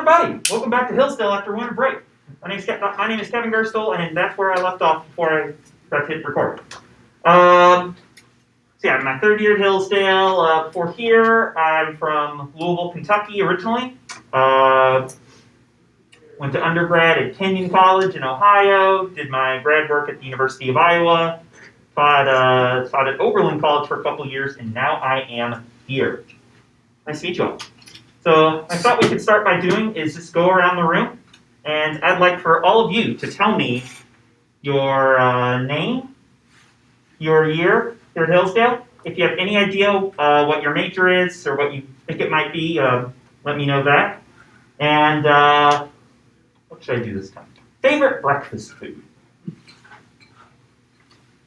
everybody. Welcome back to Hillsdale after winter break. My name is Kevin Gerstl, and that's where I left off before I got to hit record. So yeah, I'm my third year at Hillsdale. Before here, I'm from Louisville, Kentucky originally. Went to undergrad at Kenyon College in Ohio. Did my grad work at the University of Iowa. Taught at Oberlin College for a couple years, and now I am here. Nice to meet you all. So I thought we could start by doing is just go around the room, and I'd like for all of you to tell me your name, your year here at Hillsdale. If you have any idea what your major is or what you think it might be, let me know that. And what should I do this time? Favorite breakfast food?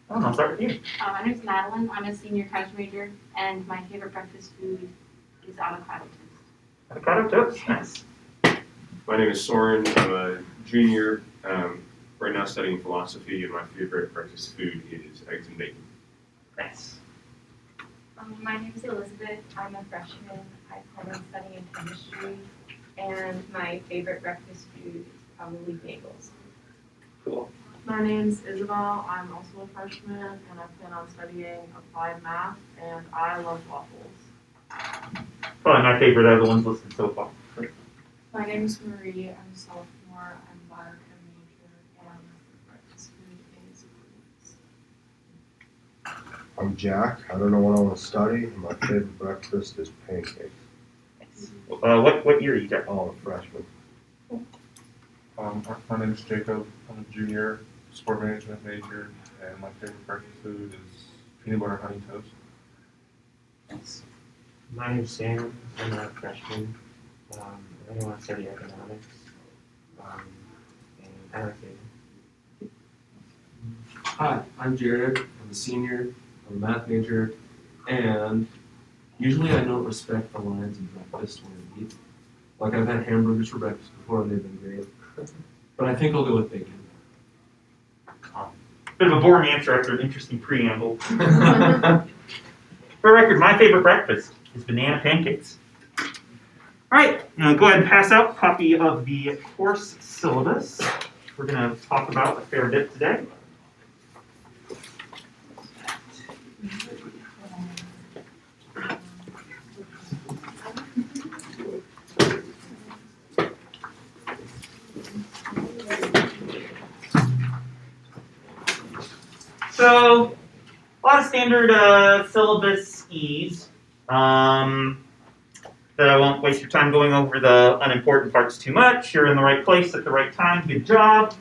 I'll start with you. My name's Madeline. I'm a senior college major, and my favorite breakfast food is avocado toast. Avocado toast, nice. My name is Soren. I'm a junior, right now studying philosophy, and my favorite breakfast food is eggs and bacon. Nice. My name is Elizabeth. I'm a freshman. I plan on studying in chemistry, and my favorite breakfast food is probably bagels. Cool. My name's Isabel. I'm also a freshman, and I plan on studying applied math, and I love waffles. Probably my favorite are the ones listed so far. My name's Marie. I'm a sophomore. I'm a biochem major, and my breakfast food is fruits. I'm Jack. I don't know what I want to study. My favorite breakfast is pancakes. What year are you, Jack? Oh, I'm a freshman. My name is Jacob. I'm a junior, sport management major, and my favorite breakfast food is peanut butter honey toast. Nice. My name's Sam. I'm a freshman. I really want to study economics. And I like it. Hi, I'm Jared. I'm a senior. I'm a math major. And usually I don't respect the lines of breakfast when I eat. Like I've had hamburgers for breakfast before and they've been great. But I think I'll go with bacon. Bit of a boring answer after an interesting preamble. For the record, my favorite breakfast is banana pancakes. All right, now go ahead and pass out a copy of the course syllabus. We're going to talk about a fair bit today. So, a lot of standard syllabus E's. That I won't waste your time going over the unimportant parts too much. You're in the right place at the right time. Good job.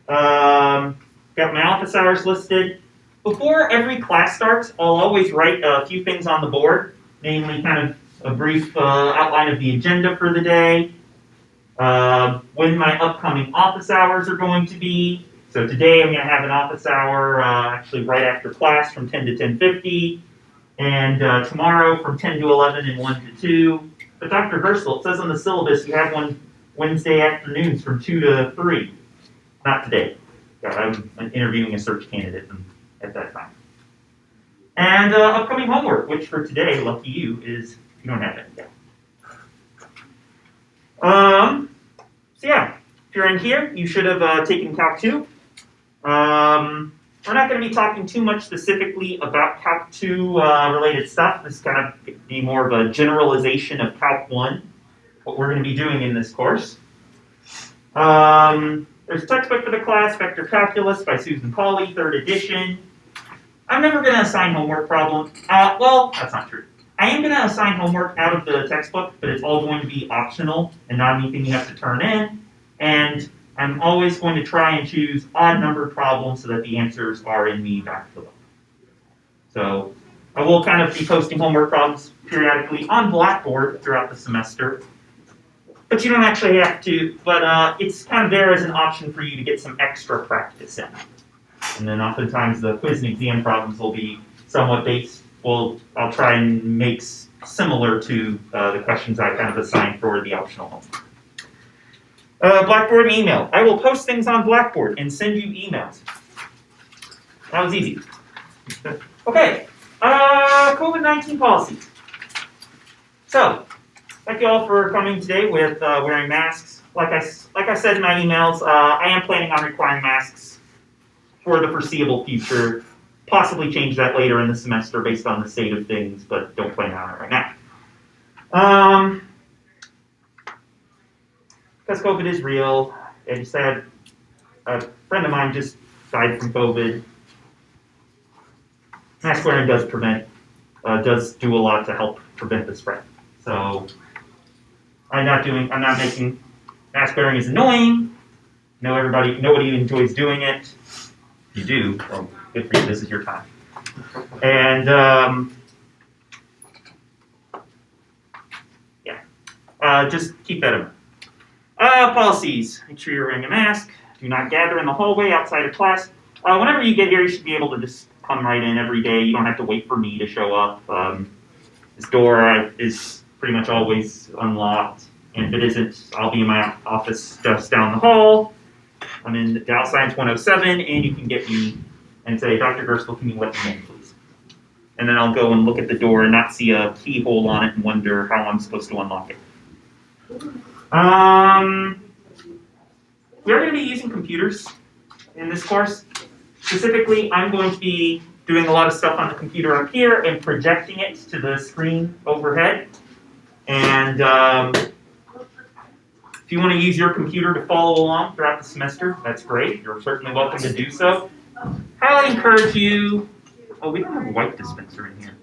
Got my office hours listed. Before every class starts, I'll always write a few things on the board, namely kind of a brief outline of the agenda for the day, when my upcoming office hours are going to be. So today I'm going to have an office hour actually right after class from 10 to 10:50. And tomorrow from 10 to 11 and 1 to 2. But Dr. Gerstl, it says on the syllabus you have one Wednesday afternoons from 2 to 3. Not today. I'm interviewing a search candidate at that time. And upcoming homework, which for today, lucky you, is you don't have it yet. So yeah, if you're in here, you should have taken Calc 2. We're not going to be talking too much specifically about Calc 2 related stuff. This is kind of be more of a generalization of Calc 1, what we're going to be doing in this course. There's a textbook for the class, Vector Calculus by Susan Cawley, 3rd edition. I'm never going to assign homework problems. Well, that's not true. I am going to assign homework out of the textbook, but it's all going to be optional and not anything you have to turn in. And I'm always going to try and choose odd-numbered problems so that the answers are in the back below. So I will kind of be posting homework problems periodically on Blackboard throughout the semester. But you don't actually have to, but it's kind of there as an option for you to get some extra practice in. And then oftentimes the quiz and exam problems will be somewhat based, well, I'll try and make similar to the questions I kind of assigned for the optional homework. Blackboard and email. I will post things on Blackboard and send you emails. That was easy. Okay, COVID-19 policy. So, Thank you all for coming today with wearing masks. Like I said in my emails, I am planning on requiring masks for the foreseeable future. Possibly change that later in the semester based on the state of things, but don't plan on it right now. Because COVID is real, I just had a friend of mine just died from COVID. Mask wearing does does do a lot to help prevent the spread. So I'm not making mask wearing is annoying. Nobody enjoys doing it. If you do, well, good for you. This is your time. And just keep that in mind. Policies. Make sure you're wearing a mask. Do not gather in the hallway outside of class. Whenever you get here, you should be able to just come right in every day. You don't have to wait for me to show up. This door is pretty much always unlocked. And if it isn't, I'll be in my office just down the hall. I'm in Dow Science 107, and you can get me and say, Dr. Gerstle, can you let me in, please? And then I'll go and look at the door and not see a keyhole on it and wonder how I'm supposed to unlock it. We're going to be using computers in this course. Specifically, I'm going to be doing a lot of stuff on the computer up here and projecting it to the screen overhead. And if you want to use your computer to follow along throughout the semester, that's great. You're certainly welcome to do so. Highly encourage you. Oh, we don't have a wipe dispenser in here.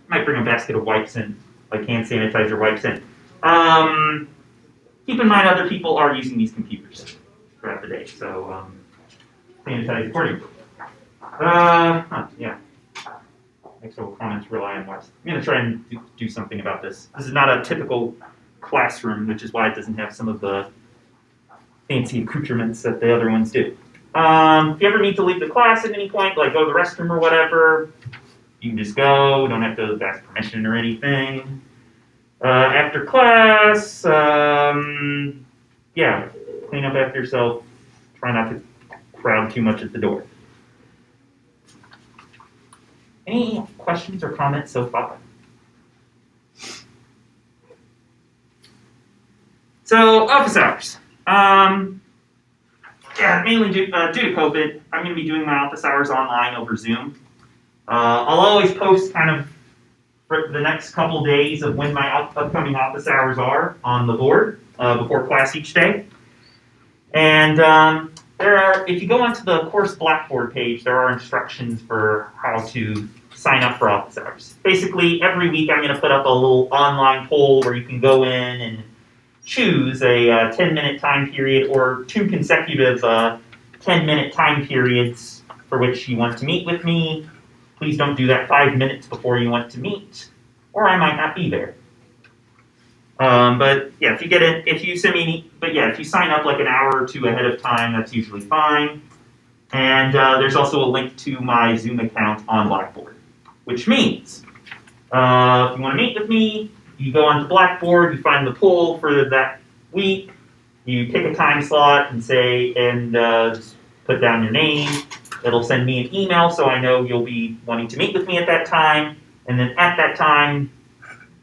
Might bring a basket of wipes in, like hand sanitizer wipes in. Keep in mind other people are using these computers throughout the day, so sanitize accordingly. Yeah. External comments rely on wipes. I'm going to try and do something about this. This is not a typical classroom, which is why it doesn't have some of the fancy accoutrements that the other ones do. If you ever need to leave the class at any point, like go to the restroom or whatever, you can just go. Don't have to ask permission or anything. After class, yeah, clean up after yourself. Try not to crowd too much at the door. Any questions or comments so far? So, office hours. Yeah, mainly due to COVID, I'm going to be doing my office hours online over Zoom. I'll always post kind of for the next couple days of when my upcoming office hours are on the board before class each day. And if you go onto the course Blackboard page, there are instructions for how to sign up for office hours. Basically, every week I'm going to put up a little online poll where you can go in and choose a 10-minute time period or 2 consecutive 10-minute time periods for which you want to meet with me. Please don't do that 5 minutes before you want to meet, or I might not be there. But yeah, if you sign up like an hour or 2 ahead of time, that's usually fine. And there's also a link to my Zoom account on Blackboard, which means if you want to meet with me, you go onto Blackboard, you find the poll for that week, you pick a time slot and just put down your name. It'll send me an email so I know you'll be wanting to meet with me at that time. And then at that time,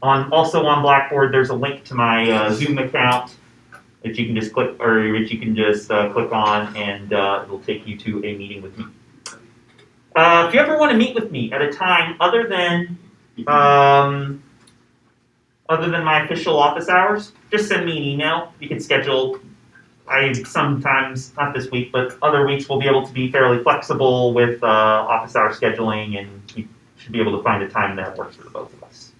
also on Blackboard, there's a link to my Zoom account that you can just click on, and it'll take you to a meeting with me. If you ever want to meet with me at a time other than my official office hours, just send me an email. You can schedule. I sometimes, not this week, but other weeks will be able to be fairly flexible with office hour scheduling, and you should be able to find a time that works for the both of us.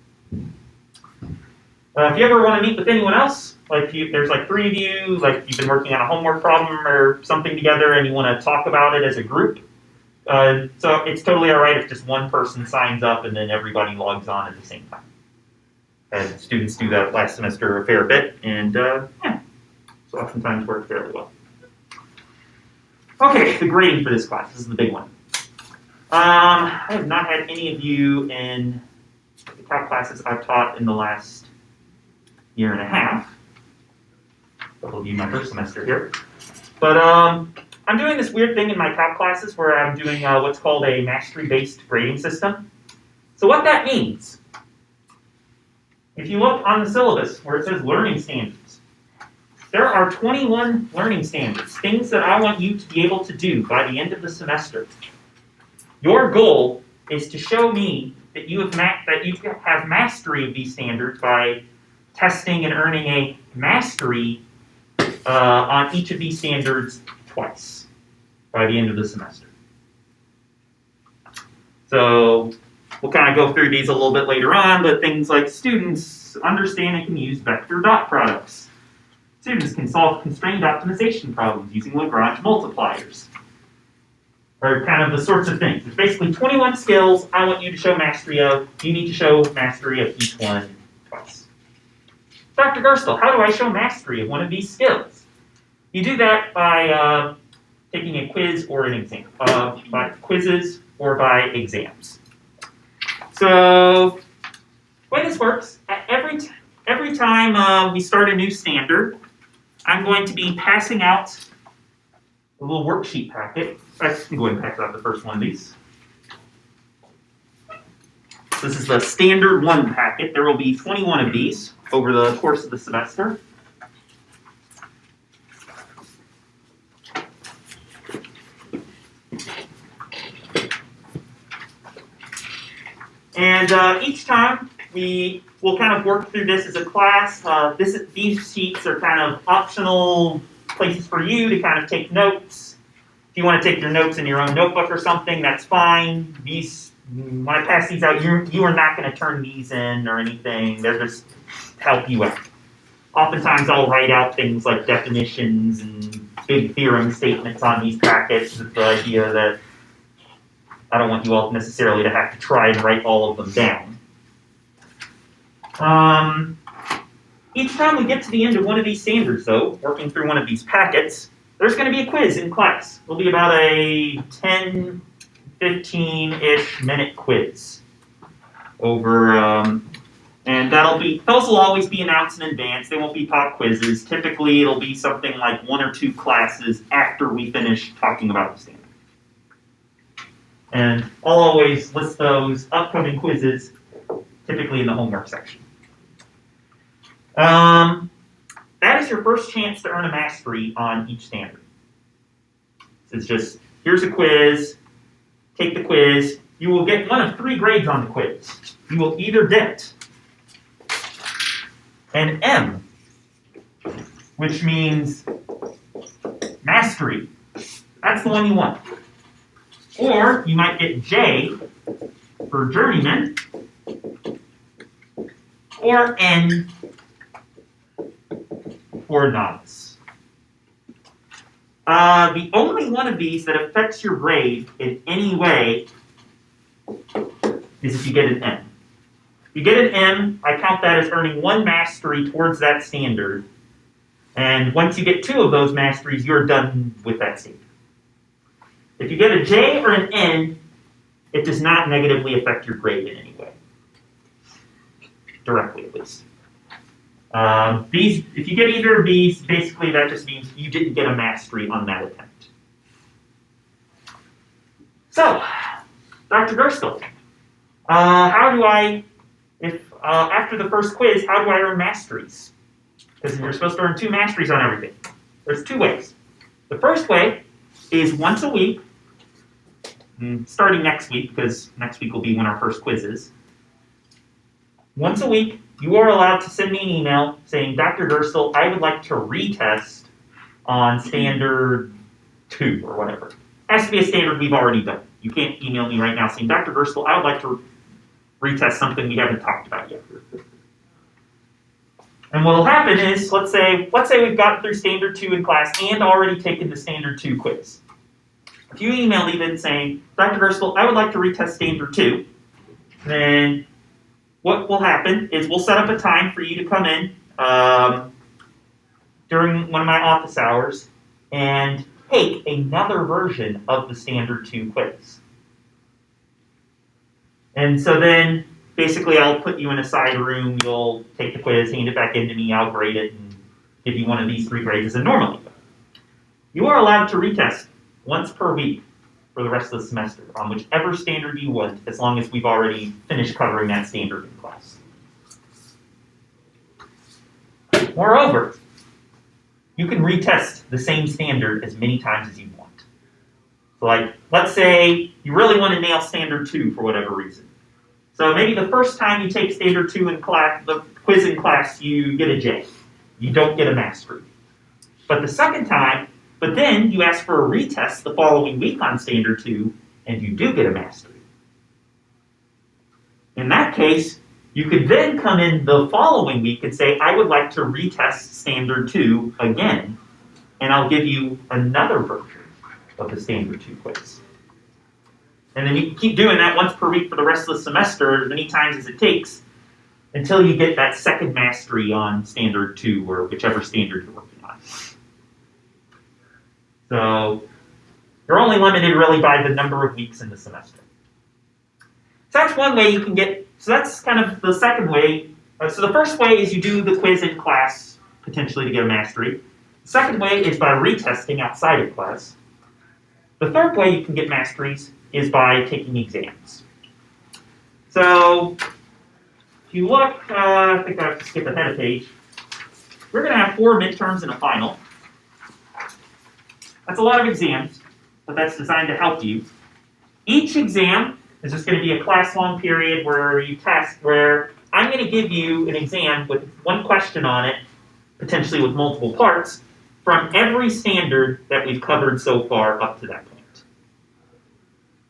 If you ever want to meet with anyone else, there's like 3 of you, like you've been working on a homework problem or something together and you want to talk about it as a group, so it's totally all right if just one person signs up and then everybody logs on at the same time. And students do that last semester a fair bit, and yeah. So oftentimes work fairly well. Okay, the grading for this class. This is the big one. I have not had any of you in the calc classes I've taught in the last 1.5 years. A couple of you my first semester here. But I'm doing this weird thing in my calc classes where I'm doing what's called a mastery-based grading system. So what that means, if you look on the syllabus where it says learning standards, there are 21 learning standards, things that I want you to be able to do by the end of the semester. Your goal is to show me that you have mastery of these standards by testing and earning a mastery on each of these standards twice by the end of the semester. So we'll kind of go through these a little bit later on, but things like students understand and can use vector dot products. Students can solve constrained optimization problems using Lagrange multipliers. Or kind of the sorts of things. There's basically 21 skills I want you to show mastery of. You need to show mastery of each one twice. Dr. Gerstle, how do I show mastery of one of these skills? You do that by taking a quiz or an exam. By quizzes or by exams. So, the way this works, every time we start a new standard, I'm going to be passing out a little worksheet packet. I can go ahead and pass out the first one of these. This is the standard 1 packet. There will be 21 of these over the course of the semester. And each time we will kind of work through this as a class. These sheets are kind of optional places for you to kind of take notes. If you want to take your notes in your own notebook or something, that's fine. When I pass these out, you are not going to turn these in or anything. They're just to help you out. Oftentimes I'll write out things like definitions and big theorem statements on these packets with the idea that I don't want you all necessarily to have to try and write all of them down. Each time we get to the end of one of these standards, though, working through one of these packets, there's going to be a quiz in class. It'll be about a 10, 15-ish minute quiz over, and those will always be announced in advance. They won't be pop quizzes. Typically, it'll be something like 1 or 2 classes after we finish talking about the standard. And I'll always list those upcoming quizzes, typically in the homework section. That is your first chance to earn a mastery on each standard. So it's just, here's a quiz, take the quiz. You will get one of 3 grades on the quiz. You will either get an M, which means mastery. That's the one you want. Or you might get J for journeyman, or N for novice. The only one of these that affects your grade in any way is if you get an M. If you get an M, I count that as earning 1 mastery towards that standard. And once you get 2 of those masteries, you're done with that standard. If you get a J or an N, it does not negatively affect your grade in any way. Directly, at least. If you get either of these, basically that just means you didn't get a mastery on that attempt. So, Dr. Gerstle, after the first quiz, how do I earn masteries? Because you're supposed to earn 2 masteries on everything. There's 2 ways. The first way is once a week, starting next week, because next week will be when our first quiz is. Once a week, you are allowed to send me an email saying, Dr. Gerstle, I would like to retest on standard 2 or whatever. It has to be a standard we've already done. You can't email me right now saying, Dr. Gerstle, I would like to retest something we haven't talked about yet. And what will happen is, let's say we've gotten through standard 2 in class and already taken the standard 2 quiz. If you email me then saying, Dr. Gerstle, I would like to retest standard 2, then what will happen is we'll set up a time for you to come in during one of my office hours and take another version of the standard 2 quiz. And so then basically I'll put you in a side room, you'll take the quiz, hand it back into me, I'll grade it, and give you one of these 3 grades as a normal. You are allowed to retest once per week. for the rest of the semester on whichever standard you want, as long as we've already finished covering that standard in class. Moreover, you can retest the same standard as many times as you want. So like, let's say you really want to nail standard 2 for whatever reason. So maybe the first time you take standard 2 in class, the quiz in class, you get a J. You don't get a mastery. But the second time, but then you ask for a retest the following week on standard 2, and you do get a mastery. In that case, you could then come in the following week and say, I would like to retest standard 2 again, and I'll give you another version of the standard 2 quiz. And then you can keep doing that once per week for the rest of the semester, as many times as it takes, until you get that second mastery on standard 2, or whichever standard you're working on. So you're only limited really by the number of weeks in the semester. So that's one way you can get, so that's kind of the second way. So the first way is you do the quiz in class, potentially to get a mastery. The second way is by retesting outside of class. The third way you can get masteries is by taking exams. So if you look, I think I have to skip ahead a page. We're going to have 4 midterms and a final. That's a lot of exams, but that's designed to help you. Each exam is just going to be a class-long period where you test, where I'm going to give you an exam with one question on it, potentially with multiple parts, from every standard that we've covered so far up to that point.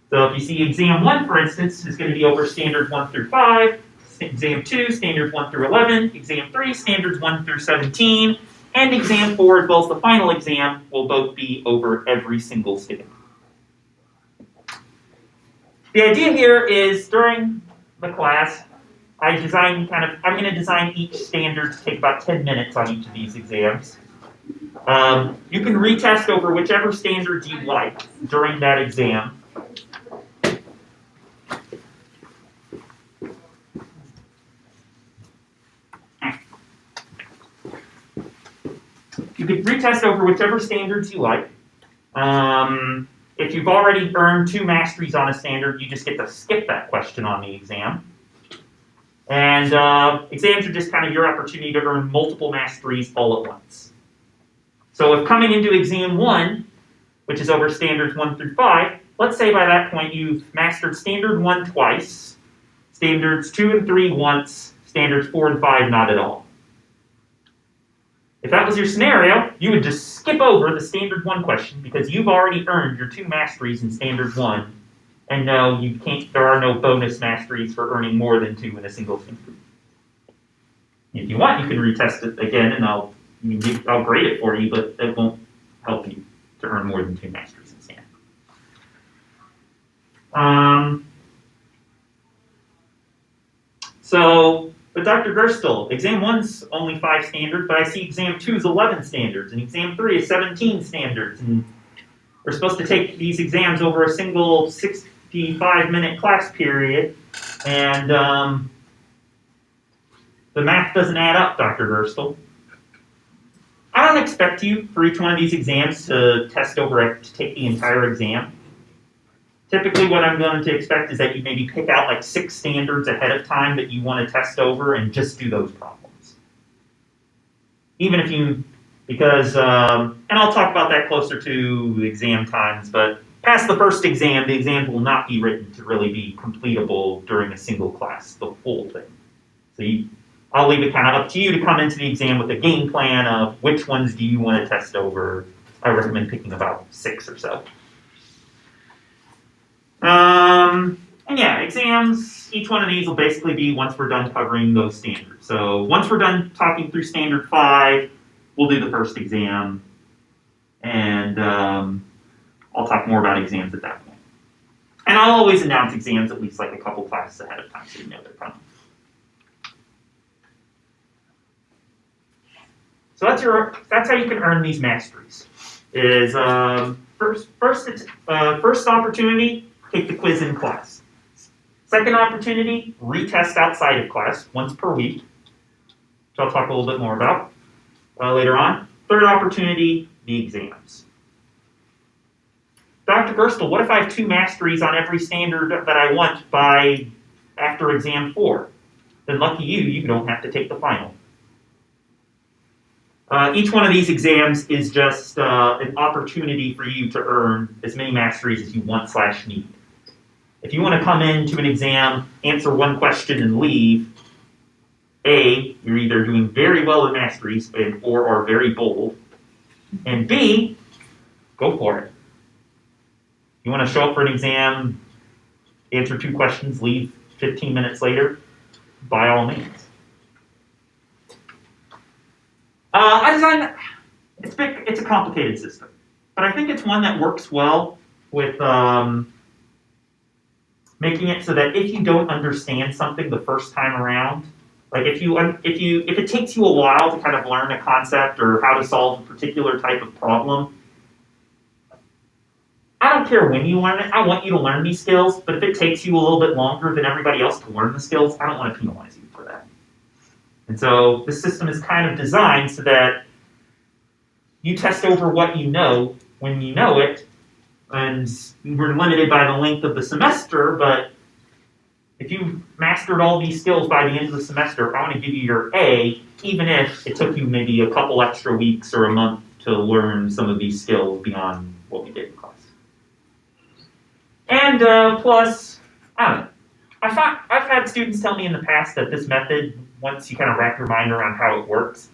So if you see exam 1, for instance, is going to be over standards 1 through 5, exam 2, standards 1 through 11, exam 3, standards 1 through 17, and exam 4, as well as the final exam, will both be over every single standard. The idea here is during the class, I'm going to design each standard to take about 10 minutes on each of these exams. You can retest over whichever standards you like during that exam. You can retest over whichever standards you like. If you've already earned 2 masteries on a standard, you just get to skip that question on the exam. And exams are just kind of your opportunity to earn multiple masteries all at once. So if coming into exam 1, which is over standards 1 through 5, let's say by that point you've mastered standard 1 twice, standards 2 and 3 once, standards 4 and 5 not at all. If that was your scenario, you would just skip over the standard 1 question because you've already earned your 2 masteries in standard 1, and no, you can't. There are no bonus masteries for earning more than 2 in a single standard. If you want, you can retest it again, and I'll grade it for you, but it won't help you to earn more than 2 masteries in standard. But Dr. Gerstel, exam 1's only 5 standards, but I see exam 2's 11 standards, and exam 3 is 17 standards, and we're supposed to take these exams over a single 65-minute class period, and the math doesn't add up, Dr. Gerstel. I don't expect you, for each one of these exams, to take the entire exam. Typically, what I'm going to expect is that you maybe pick out like 6 standards ahead of time that you want to test over and just do those problems. Even if you, because, and I'll talk about that closer to exam times, but past the first exam, the exam will not be written to really be completable during a single class, the whole thing. So I'll leave it kind of up to you to come into the exam with a game plan of which ones do you want to test over. I recommend picking about 6 or so. And yeah, exams, each one of these will basically be once we're done covering those standards. So once we're done talking through standard 5, we'll do the first exam. And I'll talk more about exams at that point. And I'll always announce exams at least like a couple classes ahead of time so you know they're coming. So that's how you can earn these masteries. Is first opportunity, take the quiz in class. Second opportunity, retest outside of class once per week, which I'll talk a little bit more about later on. Third opportunity, the exams. Dr. Gerstle, what if I have 2 masteries on every standard that I want by after exam 4? Then lucky you, you don't have to take the final. Each one of these exams is just an opportunity for you to earn as many masteries as you want/need. If you want to come into an exam, answer one question, and leave, A, you're either doing very well in masteries or are very bold, and B, go for it. You want to show up for an exam, answer 2 questions, leave 15 minutes later, by all means. I designed, it's a complicated system, but I think it's one that works well with making it so that if you don't understand something the first time around, like if it takes you a while to kind of learn a concept or how to solve a particular type of problem, I don't care when you learn it. I want you to learn these skills, but if it takes you a little bit longer than everybody else to learn the skills, I don't want to penalize you for that. And so this system is kind of designed so that you test over what you know when you know it, and we're limited by the length of the semester, but if you've mastered all these skills by the end of the semester, I want to give you your A, even if it took you maybe a couple extra weeks or a month to learn some of these skills beyond what we did in class. And plus, I don't know. I've had students tell me in the past that this method, once you kind of wrap your mind around how it works,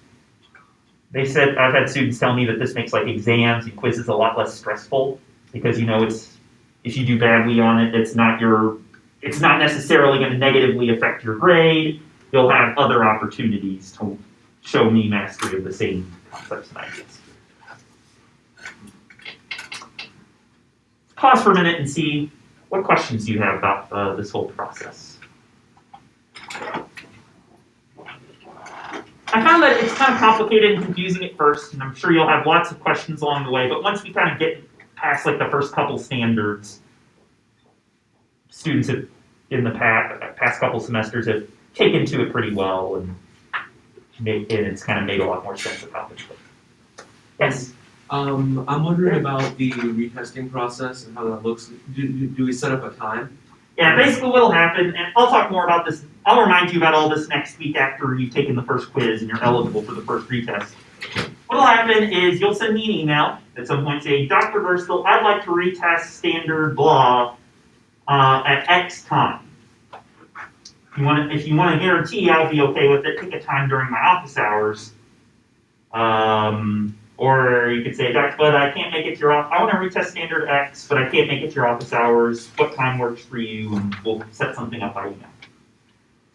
they said, I've had students tell me that this makes like exams and quizzes a lot less stressful because, you know, it's, if you do badly on it, it's not necessarily going to negatively affect your grade. You'll have other opportunities to show me mastery of the same concepts and ideas. Pause for a minute and see what questions you have about this whole process. I found that it's kind of complicated and confusing at first, and I'm sure you'll have lots of questions along the way, but once we kind of get past like the first couple standards, students have, in the past couple semesters have taken to it pretty well, and it's kind of made a lot more sense of how things work. Yes? I'm wondering about the retesting process and how that looks. Do we set up a time? Yeah, basically what will happen, and I'll talk more about this, I'll remind you about all this next week after you've taken the first quiz and you're eligible for the first retest. What will happen is you'll send me an email at some point saying, Dr. Gerstle, I'd like to retest standard blah at X time. If you want to guarantee I'll be okay with it, pick a time during my office hours. Or you could say, Dr. Bud, I can't make it to your office. I want to retest standard X, but I can't make it to your office hours. What time works for you? And we'll set something up by email.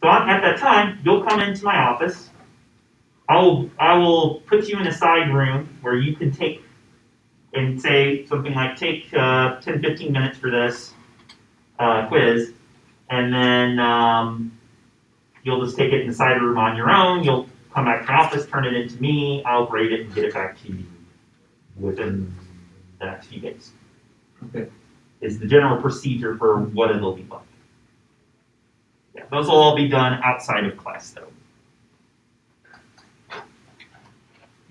So at that time, you'll come into my office. I will put you in a side room where you can take and say something like, take 10, 15 minutes for this quiz. And then you'll just take it in the side room on your own. You'll come back to the office, turn it into me, I'll grade it and get it back to you within the next few days. Okay. Is the general procedure for what it'll be like. Yeah, those will all be done outside of class though.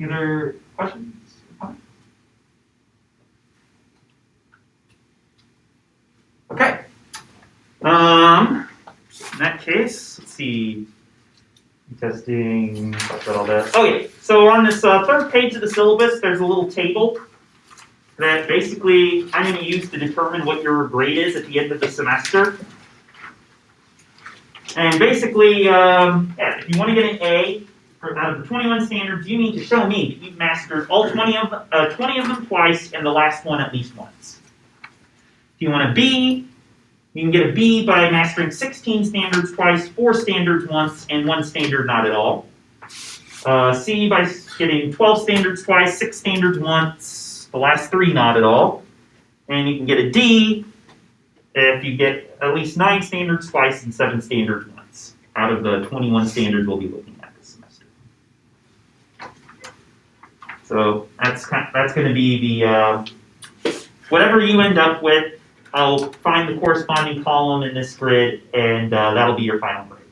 Any other questions? Okay. In that case, let's see. Testing, talk about all that. Okay, so on this third page of the syllabus, there's a little table that basically I'm going to use to determine what your grade is at the end of the semester. And basically, if you want to get an A out of the 21 standards, you need to show me that you've mastered all 20 of them twice and the last one at least once. If you want a B, you can get a B by mastering 16 standards twice, 4 standards once, and 1 standard not at all. C by getting 12 standards twice, 6 standards once, the last 3 not at all. And you can get a D if you get at least 9 standards twice and 7 standards once out of the 21 standards we'll be looking at this semester. So that's going to be the whatever you end up with. I'll find the corresponding column in this grid, and that'll be your final grade.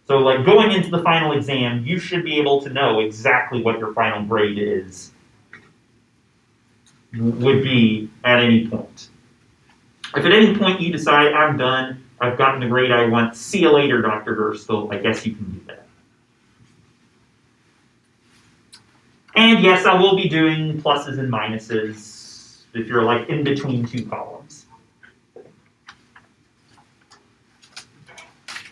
So like going into the final exam, you should be able to know exactly what your final grade would be at any point. If at any point you decide I'm done, I've gotten the grade I want, see you later, Dr. Gerstle, I guess you can do that. And yes, I will be doing pluses and minuses if you're like in between two columns.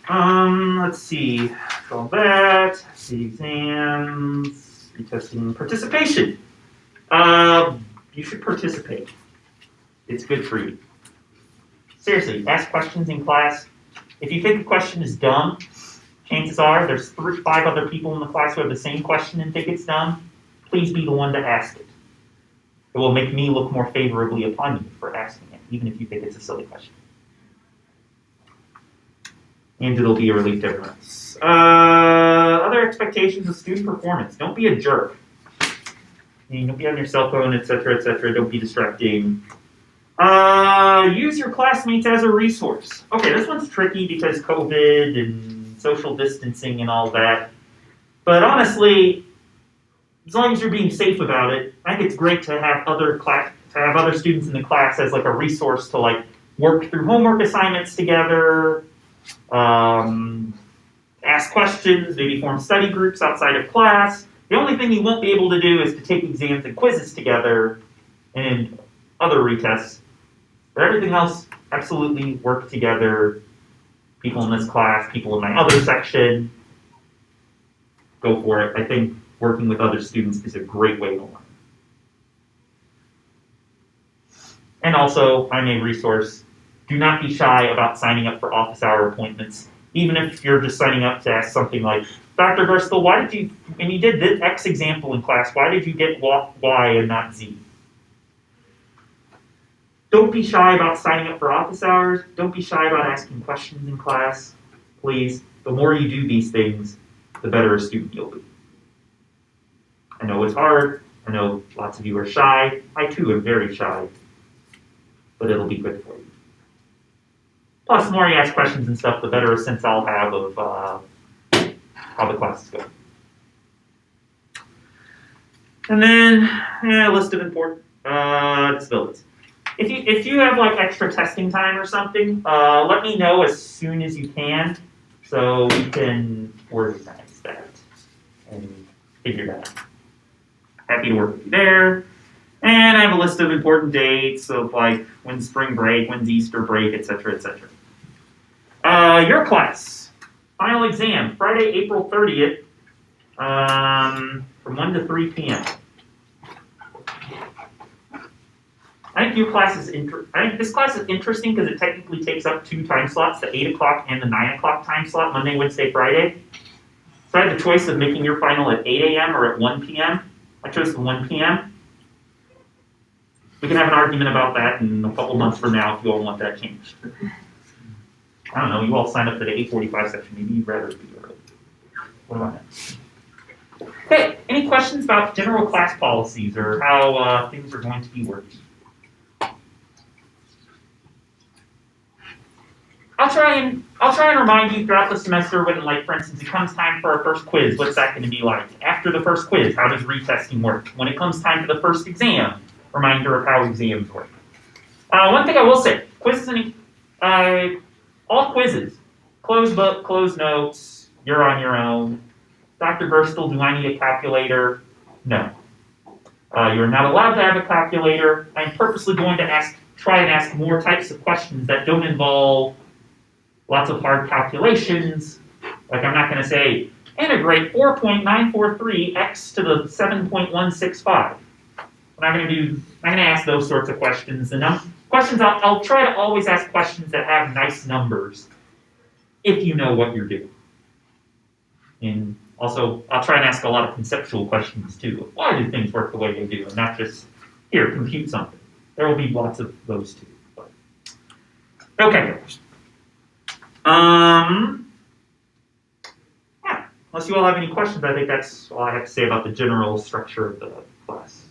Let's see. All that. The exams, retesting, participation. You should participate. It's good for you. Seriously, ask questions in class. If you think a question is dumb, chances are there's 5 other people in the class who have the same question and think it's dumb. Please be the one to ask it. It will make me look more favorably upon you for asking it, even if you think it's a silly question. And it'll be a relief to everyone else. Other expectations of student performance. Don't be a jerk. Don't be on your cell phone, etc., etc. Don't be distracting. Use your classmates as a resource. Okay, this one's tricky because COVID and social distancing and all that. But honestly, as long as you're being safe about it, I think it's great to have other students in the class as like a resource to like work through homework assignments together, ask questions, maybe form study groups outside of class. The only thing you won't be able to do is to take exams and quizzes together and other retests. But everything else, absolutely work together. People in this class, people in my other section, go for it. I think working with other students is a great way to learn. And also, I'm a resource. Do not be shy about signing up for office hour appointments. Even if you're just signing up to ask something like, Dr. Gerstle, why did you, when you did this X example in class, why did you get Y and not Z? Don't be shy about signing up for office hours. Don't be shy about asking questions in class. Please, the more you do these things, the better a student you'll be. I know it's hard. I know lots of you are shy. I too am very shy. But it'll be good for you. Plus, the more you ask questions and stuff, the better a sense I'll have of how the class is going. And then, a list of important disabilities. If you have like extra testing time or something, let me know as soon as you can so we can organize that and figure that out. Happy to work with you there. And I have a list of important dates of like when's spring break, when's Easter break, etc., etc. Your class, final exam, Friday, April 30th, from 1 to 3 p.m. I think this class is interesting because it technically takes up 2 time slots, the 8 o'clock and the 9 o'clock time slot, Monday, Wednesday, Friday. So I had the choice of making your final at 8 a.m. or at 1 p.m. I chose the 1 p.m. We can have an argument about that in a couple months from now if you all want that changed. I don't know, you all signed up for the 8:45 section. Maybe you'd rather be early. What about that? Okay, any questions about general class policies or how things are going to be working? I'll try and remind you throughout the semester when, like, for instance, it comes time for our first quiz, what's that going to be like? After the first quiz, how does retesting work? When it comes time for the first exam, reminder of how exams work. One thing I will say, quizzes and all quizzes, closed book, closed notes, you're on your own. Dr. Gerstle, do I need a calculator? No. You're not allowed to have a calculator. I'm purposely going to try and ask more types of questions that don't involve lots of hard calculations. Like I'm not going to say, integrate 4.943 x to the 7.165. I'm not going to ask those sorts of questions. The questions, I'll try to always ask questions that have nice numbers if you know what you're doing. And also, I'll try and ask a lot of conceptual questions too. Why do things work the way they do? And not just, here, compute something. There will be lots of those too. But. Okay. Yeah, unless you all have any questions, I think that's all I have to say about the general structure of the class.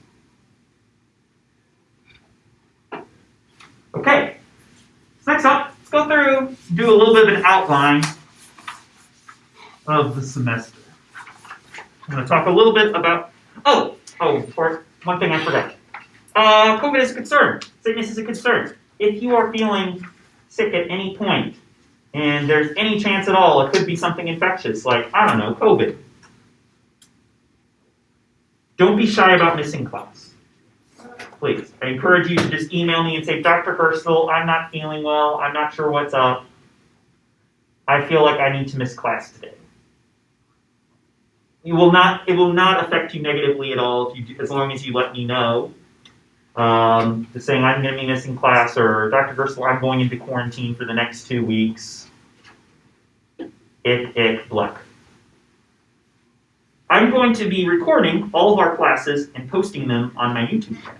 Okay, so next up, let's go through, do a little bit of an outline of the semester. I'm going to talk a little bit about, one thing I forgot. COVID is a concern. Sickness is a concern. if you are feeling sick at any point, and there's any chance at all it could be something infectious, like, I don't know, COVID, don't be shy about missing class. Please, I encourage you to just email me and say, Dr. Hurstel, I'm not feeling well, I'm not sure what's up. I feel like I need to miss class today. It will not affect you negatively at all as long as you let me know. Just saying I'm going to be missing class, or Dr. Hurstel, I'm going into quarantine for the next 2 weeks. Blah. I'm going to be recording all of our classes and posting them on my YouTube channel.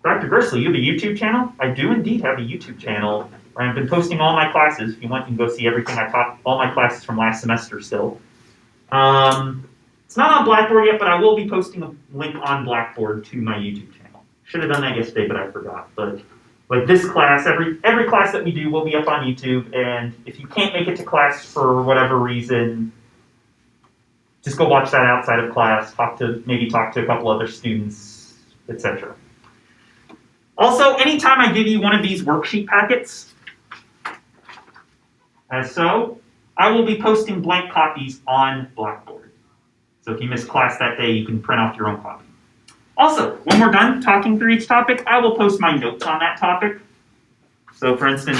Dr. Hurstel, you have a YouTube channel? I do indeed have a YouTube channel where I've been posting all my classes. If you want, you can go see everything I taught, all my classes from last semester still. It's not on Blackboard yet, but I will be posting a link on Blackboard to my YouTube channel. Should have done that yesterday, but I forgot. But like this class, every class that we do will be up on YouTube, and if you can't make it to class for whatever reason, just go watch that outside of class, maybe talk to a couple other students, etc. Also, anytime I give you one of these worksheet packets, as so, I will be posting blank copies on Blackboard. So if you miss class that day, you can print off your own copy. Also, when we're done talking through each topic, I will post my notes on that topic. So for instance,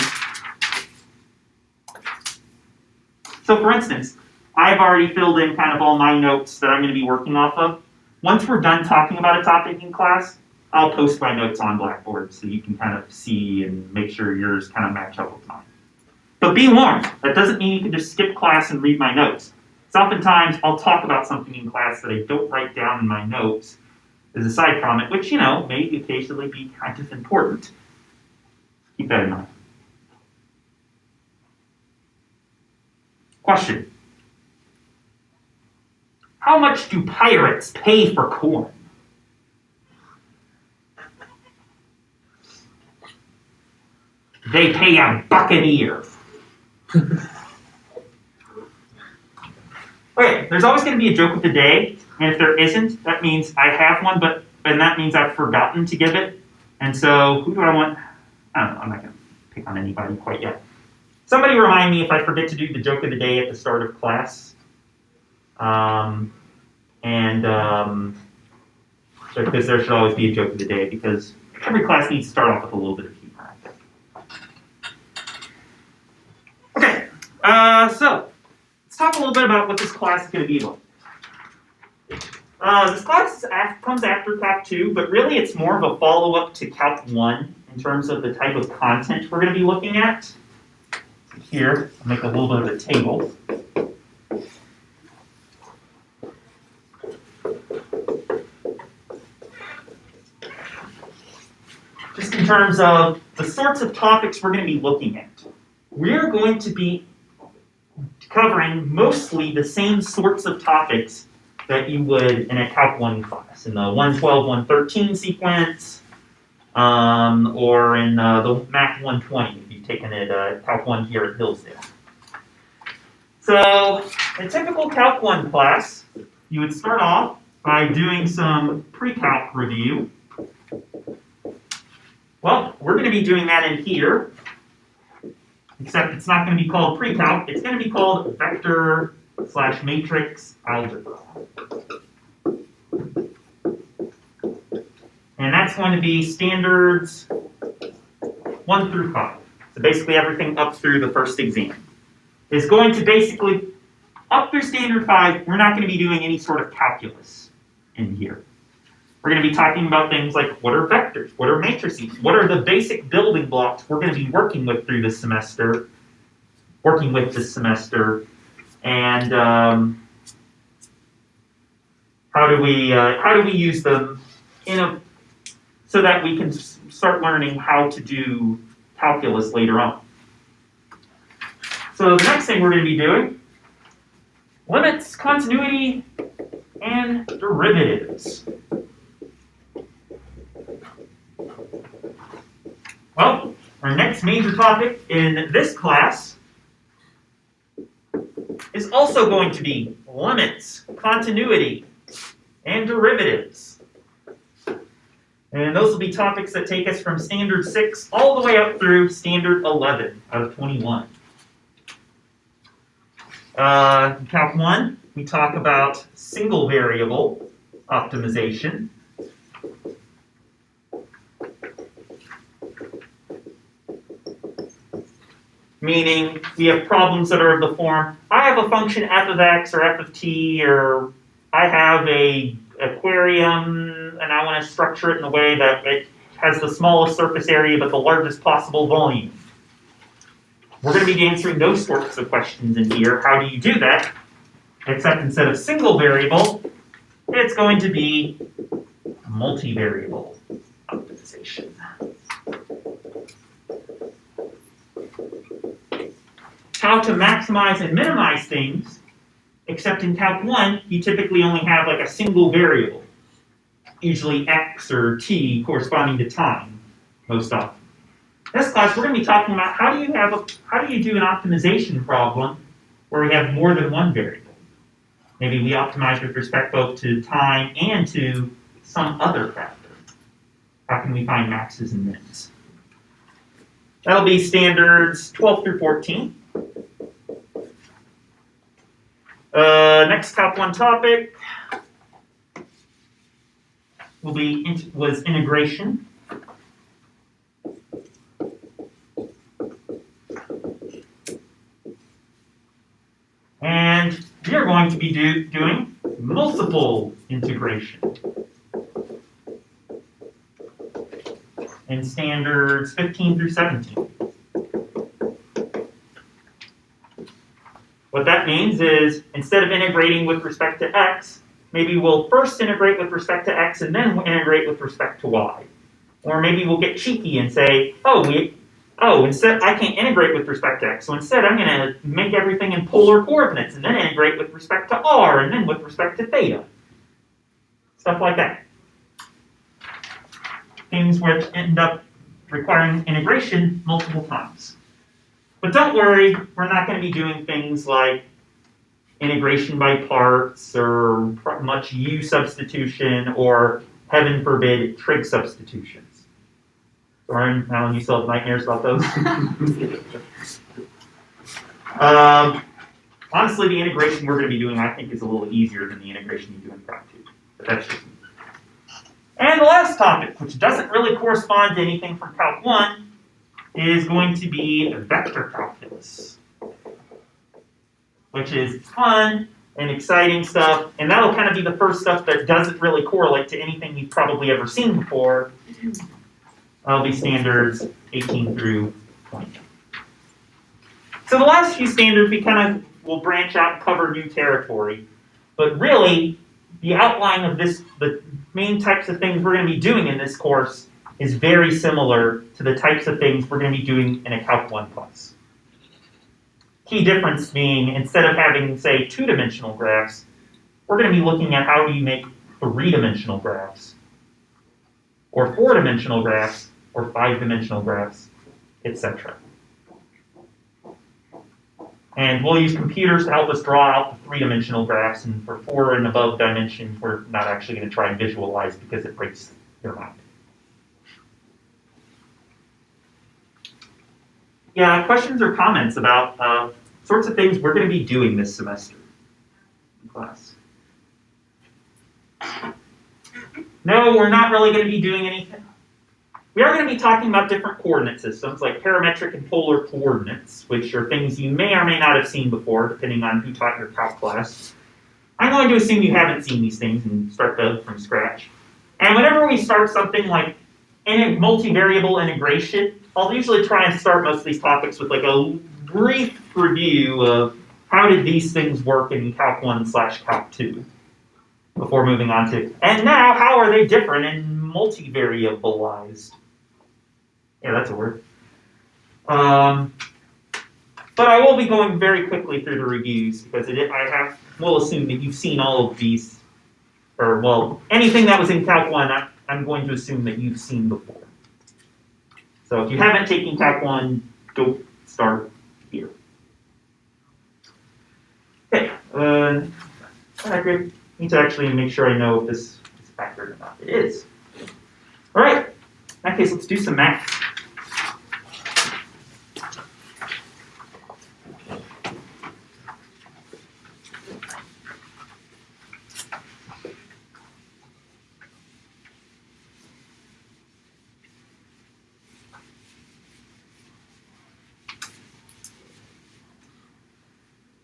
I've already filled in kind of all my notes that I'm going to be working off of. Once we're done talking about a topic in class, I'll post my notes on Blackboard so you can kind of see and make sure yours kind of match up with mine. But be warned, that doesn't mean you can just skip class and read my notes. So oftentimes I'll talk about something in class that I don't write down in my notes as a side comment, which, may occasionally be kind of important. Keep that in mind. Question. How much do pirates pay for corn? They pay $1 a year. Okay, there's always going to be a joke of the day, and if there isn't, that means I have one, and that means I've forgotten to give it. And so, who do I want? I don't know, I'm not going to pick on anybody quite yet. Somebody remind me if I forget to do the joke of the day at the start of class. Because there should always be a joke of the day, because every class needs to start off with a little bit of humor. Okay, so let's talk a little bit about what this class is going to be like. This class comes after Calc 2, but really it's more of a follow-up to Calc 1 in terms of the type of content we're going to be looking at. Here, I'll make a little bit of a table. Just in terms of the sorts of topics we're going to be looking at. We're going to be covering mostly the same sorts of topics that you would in a Calc 1 class, in the 112, 113 sequence, or in the Math 120 if you've taken it Calc 1 here at Hillsdale. So, in a typical Calc 1 class, you would start off by doing some PreCalc review. Well, we're going to be doing that in here, except it's not going to be called PreCalc, it's going to be called vector/matrix algebra. And that's going to be standards 1 through 5. So basically everything up through the first exam. Is going to basically, up through standard 5, we're not going to be doing any sort of calculus in here. We're going to be talking about things like what are vectors, what are matrices, what are the basic building blocks we're going to be working with this semester, and how do we use them so that we can start learning how to do calculus later on. So the next thing we're going to be doing, limits, continuity, and derivatives. Well, our next major topic in this class is also going to be limits, continuity, and derivatives. And those will be topics that take us from Standard 6 all the way up through Standard 11 out of 21. In Calc 1, we talk about single variable optimization. Meaning we have problems that are of the form, I have a function f of x or f of t, or I have a aquarium and I want to structure it in a way that it has the smallest surface area but the largest possible volume. We're going to be answering those sorts of questions in here. How do you do that? Except instead of single variable, it's going to be multivariable optimization. How to maximize and minimize things, except in Calc 1, you typically only have like a single variable, usually x or t corresponding to time, most often. In this class, we're going to be talking about how do you do an optimization problem where we have more than one variable. Maybe we optimize with respect both to time and to some other factor. How can we find maxes and mins? That'll be standards 12 through 14. Next Calc 1 topic was integration. And we are going to be doing multiple integration in standards 15 through 17. What that means is, instead of integrating with respect to x, maybe we'll first integrate with respect to x and then we'll integrate with respect to y. Or maybe we'll get cheeky and say, instead I can't integrate with respect to x, so instead I'm going to make everything in polar coordinates and then integrate with respect to r and then with respect to theta. Stuff like that. Things which end up requiring integration multiple times. But don't worry, we're not going to be doing things like integration by parts or much U substitution or, heaven forbid, trig substitutions. Soren, Alan, you still have nightmares about those? Honestly, the integration we're going to be doing, I think, is a little easier than the integration you do in Prac 2. But that's just me. And the last topic, which doesn't really correspond to anything from Calc 1, is going to be vector calculus, which is fun and exciting stuff, and that'll kind of be the first stuff that doesn't really correlate to anything you've probably ever seen before. That'll be standards 18 through 20. So the last few standards we kind of will branch out and cover new territory, but really the outline of this, the main types of things we're going to be doing in this course is very similar to the types of things we're going to be doing in a Calc 1 class. Key difference being, instead of having, say, 2-dimensional graphs, we're going to be looking at how do you make 3-dimensional graphs, or 4-dimensional graphs, or 5-dimensional graphs, etc. And we'll use computers to help us draw out the 3-dimensional graphs, and for 4 and above dimensions, we're not actually going to try and visualize because it breaks your mind. Yeah, questions or comments about sorts of things we're going to be doing this semester in class? No, we're not really going to be doing anything. We are going to be talking about different coordinate systems like parametric and polar coordinates, which are things you may or may not have seen before, depending on who taught your calc class. I'm going to assume you haven't seen these things and start from scratch. And whenever we start something like multivariable integration, I'll usually try and start most of these topics with like a brief review of how did these things work in Calc 1/Calc 2 before moving on to, and now how are they different and multivariabilized? Yeah, that's a word. But I will be going very quickly through the reviews because we'll assume that you've seen all of these, or well, anything that was in Calc 1, I'm going to assume that you've seen before. So if you haven't taken Calc 1, go start here. Okay, I need to actually make sure I know if this is accurate or not. It is. All right, in that case, let's do some math.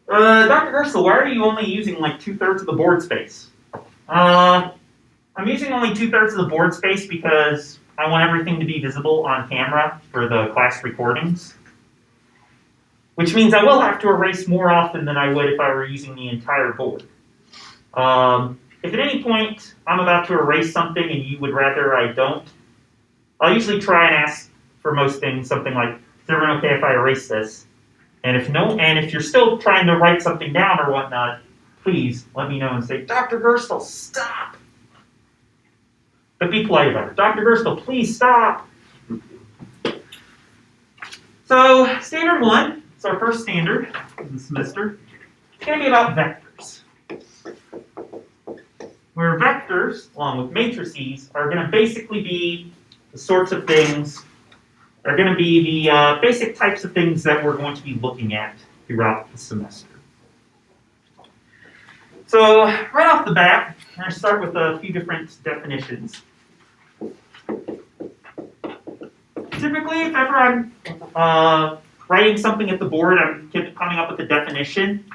Dr. Gerstle, why are you only using like 2/3 of the board space? I'm using only 2/3 of the board space because I want everything to be visible on camera for the class recordings. Which means I will have to erase more often than I would if I were using the entire board. If at any point I'm about to erase something and you would rather I don't, I'll usually try and ask for most things something like, is everyone okay if I erase this? And if you're still trying to write something down or whatnot, please let me know and say, Dr. Gerstle, stop! But be polite about it. Dr. Gerstle, please stop! So, standard 1, it's our first standard of the semester. It's going to be about vectors. Where vectors, along with matrices, are going to basically be the sorts of things, are going to be the basic types of things that we're going to be looking at throughout the semester. So, right off the bat, I'm going to start with a few different definitions. Typically, if ever I'm writing something at the board, I'm coming up with a definition.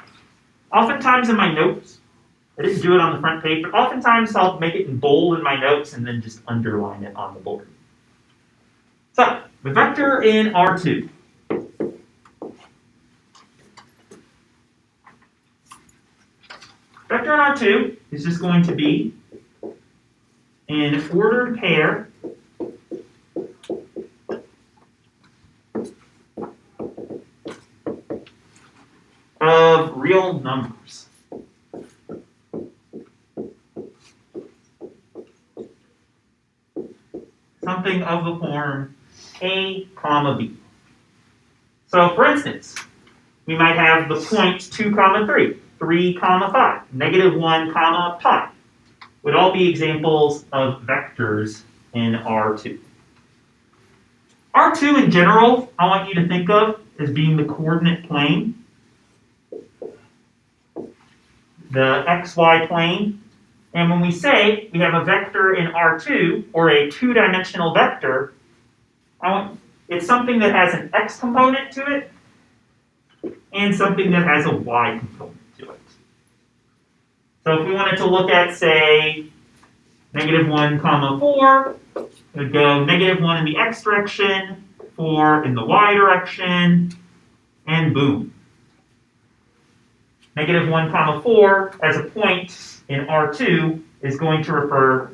Oftentimes in my notes, I didn't do it on the front page, but oftentimes I'll make it in bold in my notes and then just underline it on the board. So, the vector in R2. Vector in R2 is just going to be an ordered pair of real numbers. Something of the form A, comma B. So for instance, we might have the points 2, 3, 3, 5, -1, pi. Would all be examples of vectors in R2. R2 in general, I want you to think of as being the coordinate plane. The xy plane. And when we say we have a vector in R2, or a two-dimensional vector, it's something that has an x component to it, and something that has a y component to it. So if we wanted to look at, say, -1, 4, it would go -1 in the x direction, 4 in the y direction, and boom. -1, 4 as a point in R2 is going to refer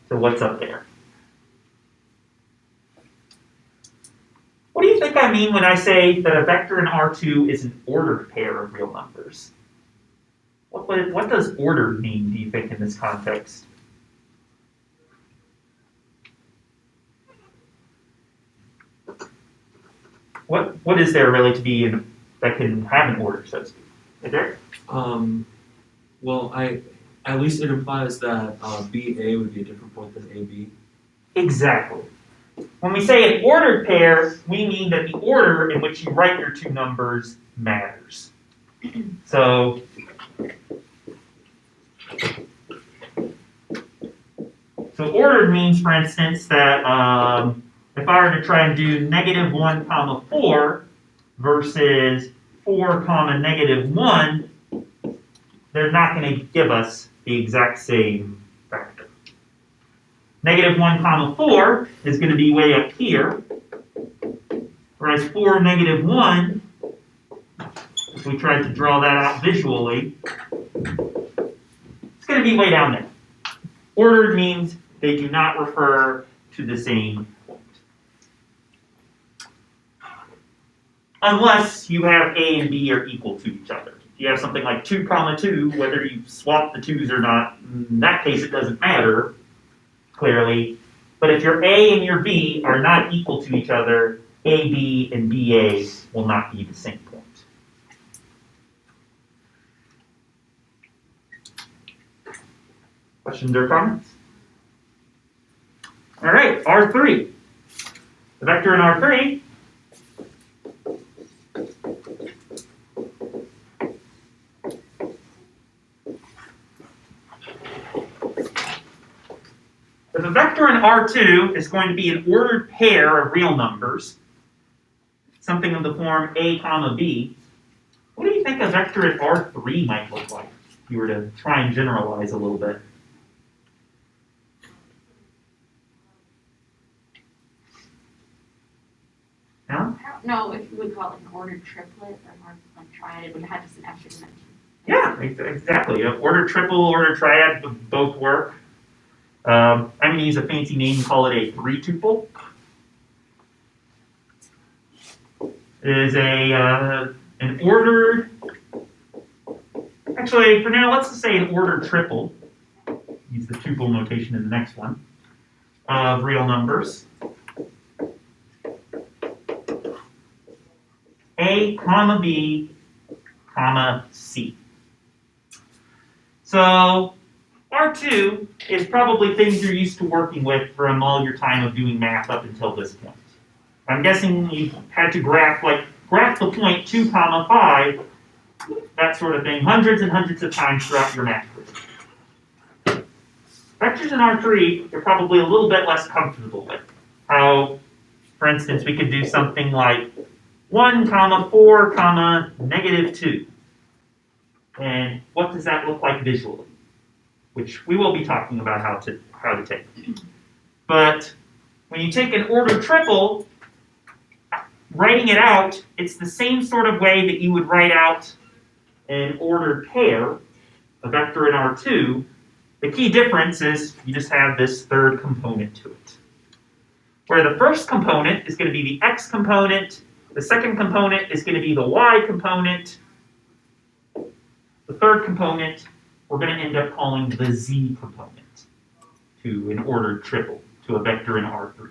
to what's up there. What do you think I mean when I say that a vector in R2 is an ordered pair of real numbers? What does ordered mean, do you think, in this context? What is there really to be that can have an order, so to speak? Is there? Well, at least it implies that BA would be a different point than AB. Exactly. When we say an ordered pair, we mean that the order in which you write your two numbers matters. So, ordered means, for instance, that if I were to try and do -1, 4 versus 4, -1, they're not going to give us the exact same vector. -1, 4 is going to be way up here, whereas 4, -1, if we tried to draw that out visually, it's going to be way down there. Ordered means they do not refer to the same point. Unless you have A and B are equal to each other. If you have something like 2, 2, whether you swap the 2's or not, in that case it doesn't matter, clearly. But if your A and your B are not equal to each other, AB and BA will not be the same point. Questions or comments? All right. R3. The vector in R3 if a vector in R2 is going to be an ordered pair of real numbers, something of the form A comma B, what do you think a vector in R3 might look like if you were to try and generalize a little bit? No? I don't know if you would call it an ordered triplet or more like triad. It would have just an extra dimension. Yeah, exactly. Ordered triple, ordered triad would both work. I'm going to use a fancy name and call it a three-tuple. It is an ordered, actually, for now, let's just say an ordered triple. Use the tuple notation in the next one, of real numbers. A comma B comma C. So R2 is probably things you're used to working with from all your time of doing math up until this point. I'm guessing you had to graph the point 2 comma 5, that sort of thing, hundreds and hundreds of times throughout your math career. Vectors in R3 you're probably a little bit less comfortable with. How, for instance, we could do something like 1 comma 4 comma negative 2. And what does that look like visually? Which we will be talking about how to take. But when you take an ordered triple, writing it out, it's the same sort of way that you would write out an ordered pair, a vector in R2. The key difference is you just have this third component to it. Where the first component is going to be the x component, the second component is going to be the y component, the third component we're going to end up calling the z component to an ordered triple, to a vector in R3.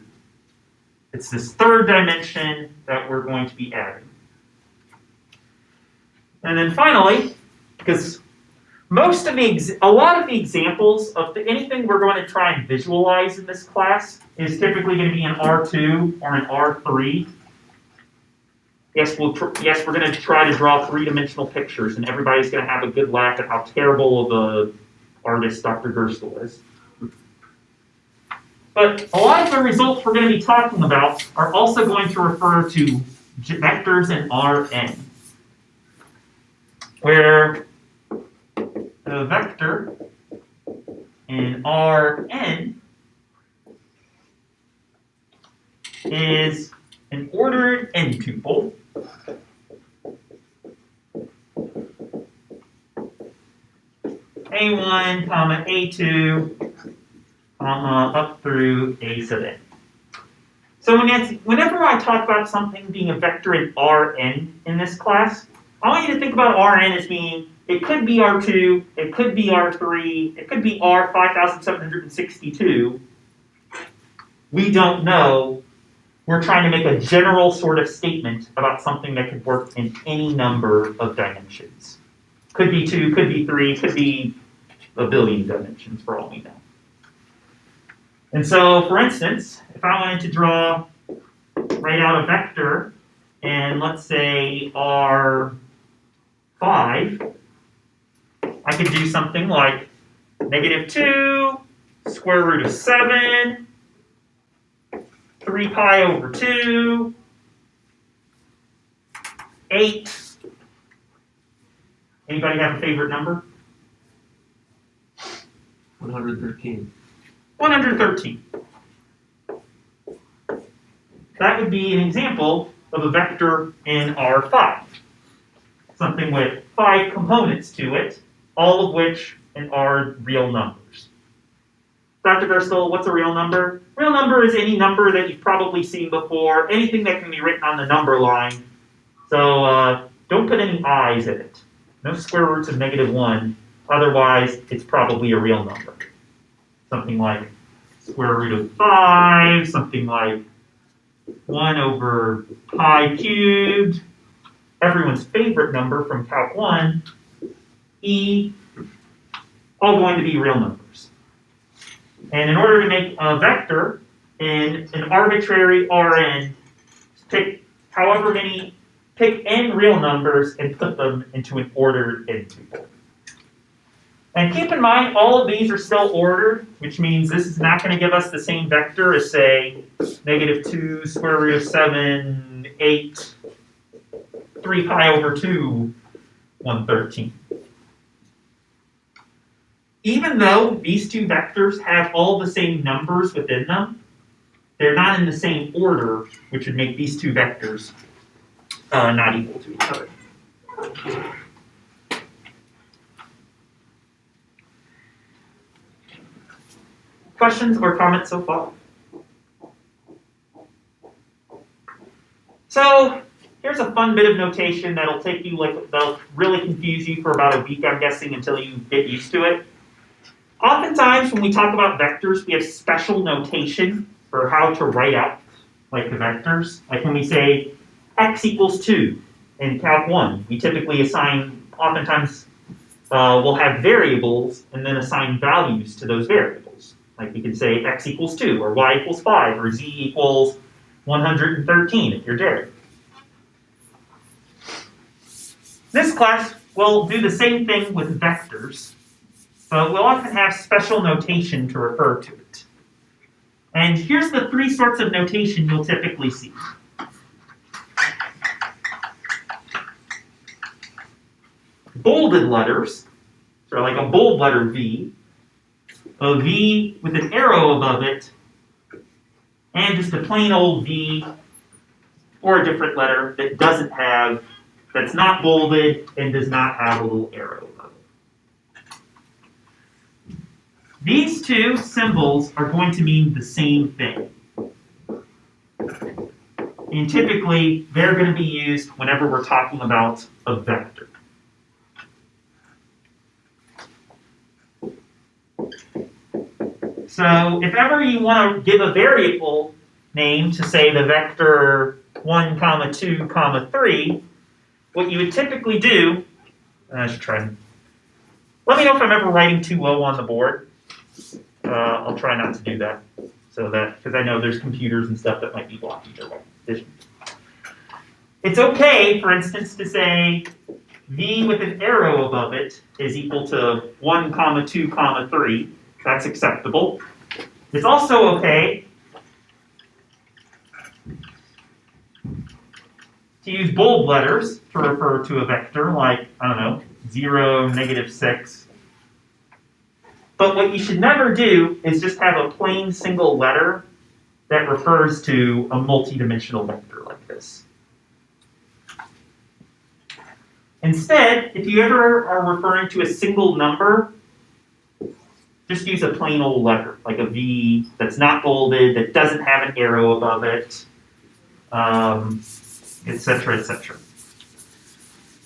It's this third dimension that we're going to be adding. And then finally, because a lot of the examples of anything we're going to try and visualize in this class is typically going to be an R2 or an R3. Yes, we're going to try to draw three-dimensional pictures, and everybody's going to have a good laugh at how terrible of an artist Dr. Gerstle is. But a lot of the results we're going to be talking about are also going to refer to vectors in Rn, where the vector in Rn is an ordered n-tuple A1, comma A2, comma up through A sub n. So whenever I talk about something being a vector in Rn in this class, I want you to think about Rn as being, it could be R2, it could be R3, it could be R5762. We don't know. We're trying to make a general sort of statement about something that could work in any number of dimensions. Could be 2, could be 3, could be a billion dimensions for all we know. And so, for instance, if I wanted to write out a vector in, let's say, R5, I could do something like -2, square root of 7, 3 pi over 2, 8. Anybody have a favorite number? 113. 113. That would be an example of a vector in R5. Something with 5 components to it, all of which are real numbers. Dr. Gerstle, what's a real number? Real number is any number that you've probably seen before, anything that can be written on the number line. So don't put any i's in it. No square roots of -1, otherwise it's probably a real number. Something like square root of 5, something like 1 over pi cubed, everyone's favorite number from Calc 1, e, all going to be real numbers. And in order to make a vector in an arbitrary Rn, pick n real numbers and put them into an ordered n tuple. And keep in mind, all of these are still ordered, which means this is not going to give us the same vector as, say, -2 square root of 7, 8, 3 pi over 2, 113. Even though these two vectors have all the same numbers within them, they're not in the same order, which would make these two vectors not equal to each other. Questions or comments so far? So here's a fun bit of notation that'll take you that'll really confuse you for about a week, I'm guessing, until you get used to it. Oftentimes when we talk about vectors, we have special notation for how to write out like the vectors. Like when we say x equals 2 in Calc 1, we typically assign, oftentimes we'll have variables and then assign values to those variables. Like we could say x equals 2, or y equals 5, or z equals 113 if you're Jared. This class will do the same thing with vectors, but we'll often have special notation to refer to it. And here's the three sorts of notation you'll typically see. Bolded letters, so like a bold letter V, a V with an arrow above it, and just a plain old V or a different letter that doesn't have, that's not bolded and does not have a little arrow above it. These two symbols are going to mean the same thing. And typically, they're going to be used whenever we're talking about a vector. So if ever you want to give a variable name to, say, the vector 1, 2, 3, what you would typically do, I should try and, let me know if I'm ever writing too low on the board. I'll try not to do that, so that, because I know there's computers and stuff that might be blocking your vision. It's okay, for instance, to say V with an arrow above it is equal to 1, 2, 3. That's acceptable. It's also okay to use bold letters to refer to a vector, like, I don't know, 0, -6. But what you should never do is just have a plain single letter that refers to a multidimensional vector like this. Instead, if you ever are referring to a single number, just use a plain old letter, like a V that's not bolded, that doesn't have an arrow above it, etc., etc.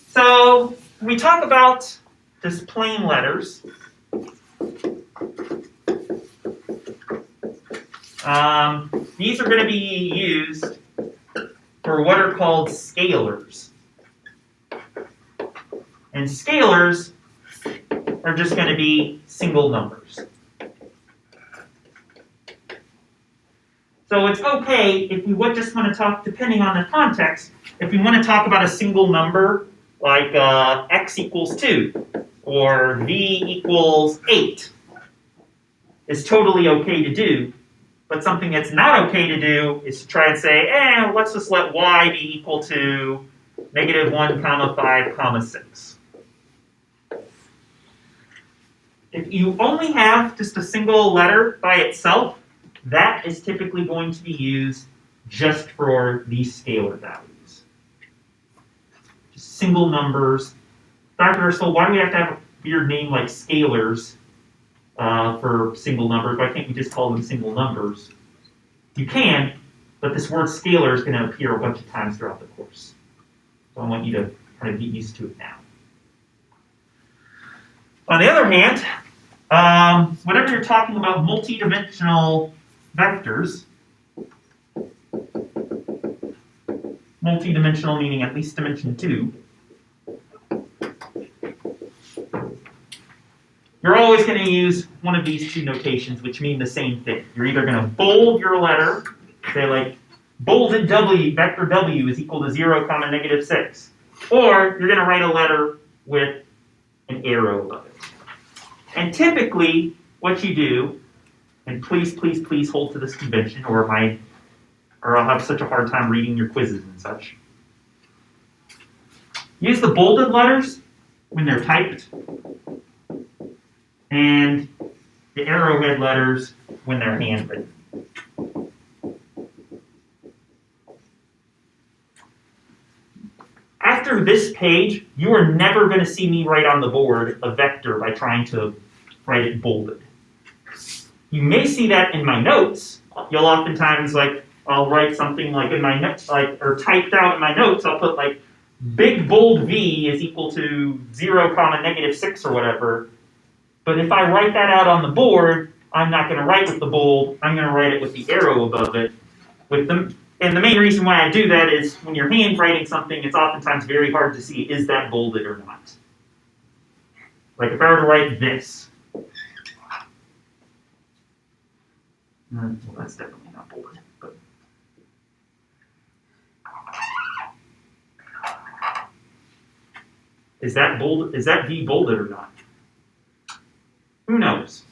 So when we talk about just plain letters, these are going to be used for what are called scalars. And scalars are just going to be single numbers. So it's okay if you would just want to talk, depending on the context, if you want to talk about a single number, like x equals 2, or v equals 8, is totally okay to do. But something that's not okay to do is to try and say, let's just let y be equal to -1, 5, 6. If you only have just a single letter by itself, that is typically going to be used just for these scalar values. Just single numbers. Dr. Ursula, why do we have to have a weird name like scalars for single numbers? Why can't we just call them single numbers? You can, but this word scalar is going to appear a bunch of times throughout the course. So I want you to kind of get used to it now. On the other hand, whenever you're talking about multidimensional vectors, multidimensional meaning at least dimension 2, you're always going to use one of these two notations, which mean the same thing. You're either going to bold your letter, say like bolded W, vector W is equal to 0, negative 6. Or you're going to write a letter with an arrow above it. And typically, what you do, and please hold to this convention, or I'll have such a hard time reading your quizzes and such. Use the bolded letters when they're typed, and the arrowhead letters when they're handwritten. After this page, you are never going to see me write on the board a vector by trying to write it bolded. You may see that in my notes. You'll oftentimes, like, I'll write something like in my notes, like, or typed out in my notes, I'll put like big bold V is equal to 0, negative 6 or whatever. But if I write that out on the board, I'm not going to write with the bold. I'm going to write it with the arrow above it. And the main reason why I do that is when you're handwriting something, it's oftentimes very hard to see, is that bolded or not? Like if I were to write this. Well, that's definitely not bolded. But is that bold? Is that V bolded or not? Who knows?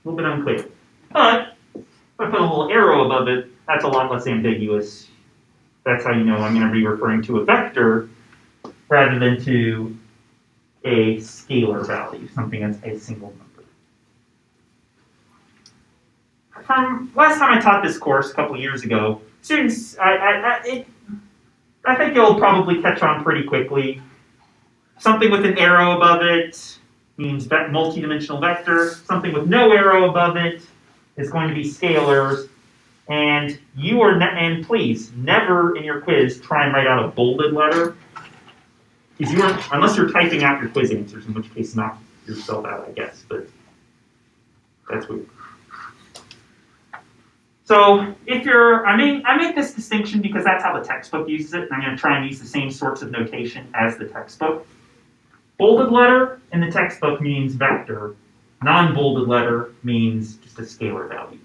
A little bit unclear. But if I put a little arrow above it, that's a lot less ambiguous. That's how you know I'm going to be referring to a vector rather than to a scalar value, something that's a single number. From last time I taught this course a couple years ago, students, I think you'll probably catch on pretty quickly. Something with an arrow above it means multidimensional vector. Something with no arrow above it is going to be scalars. And and please, never in your quiz try and write out a bolded letter. Unless you're typing out your quiz answers, in which case knock yourself out, I guess, but that's weird. So I make this distinction because that's how the textbook uses it, and I'm going to try and use the same sorts of notation as the textbook. Bolded letter in the textbook means vector. Non-bolded letter means just a scalar value.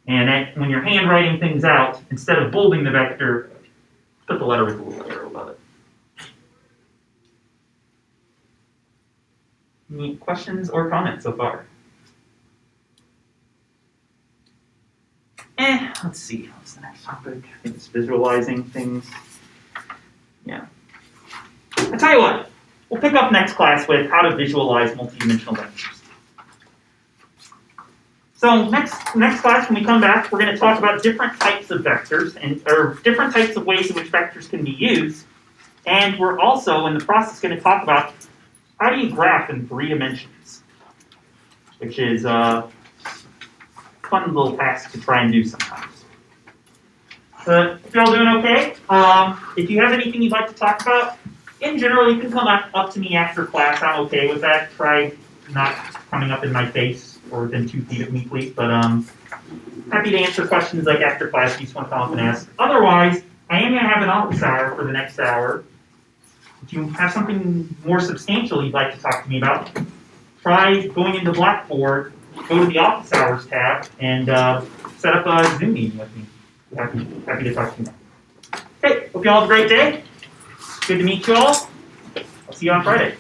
And when you're handwriting things out, instead of bolding the vector, put the letter with a little arrow above it. Any questions or comments so far? Let's see. What's the next topic? I think it's visualizing things. Yeah. I tell you what. We'll pick up next class with how to visualize multidimensional vectors. So next class, when we come back, we're going to talk about different types of vectors or different types of ways in which vectors can be used. And we're also, in the process, going to talk about how do you graph in 3 dimensions, which is a fun little task to try and do sometimes. If you're all doing okay, if you have anything you'd like to talk about, in general, you can come up to me after class. I'm okay with that. Try not coming up in my face or within 2 feet of me, please. But happy to answer questions like after class if you just want to come up and ask. Otherwise, I am going to have an office hour for the next hour. If you have something more substantial you'd like to talk to me about, try going into Blackboard, go to the office hours tab, and set up a Zoom meeting with me. Happy to talk to you now. Okay, hope you all have a great day. Good to meet you all. I'll see you on Friday.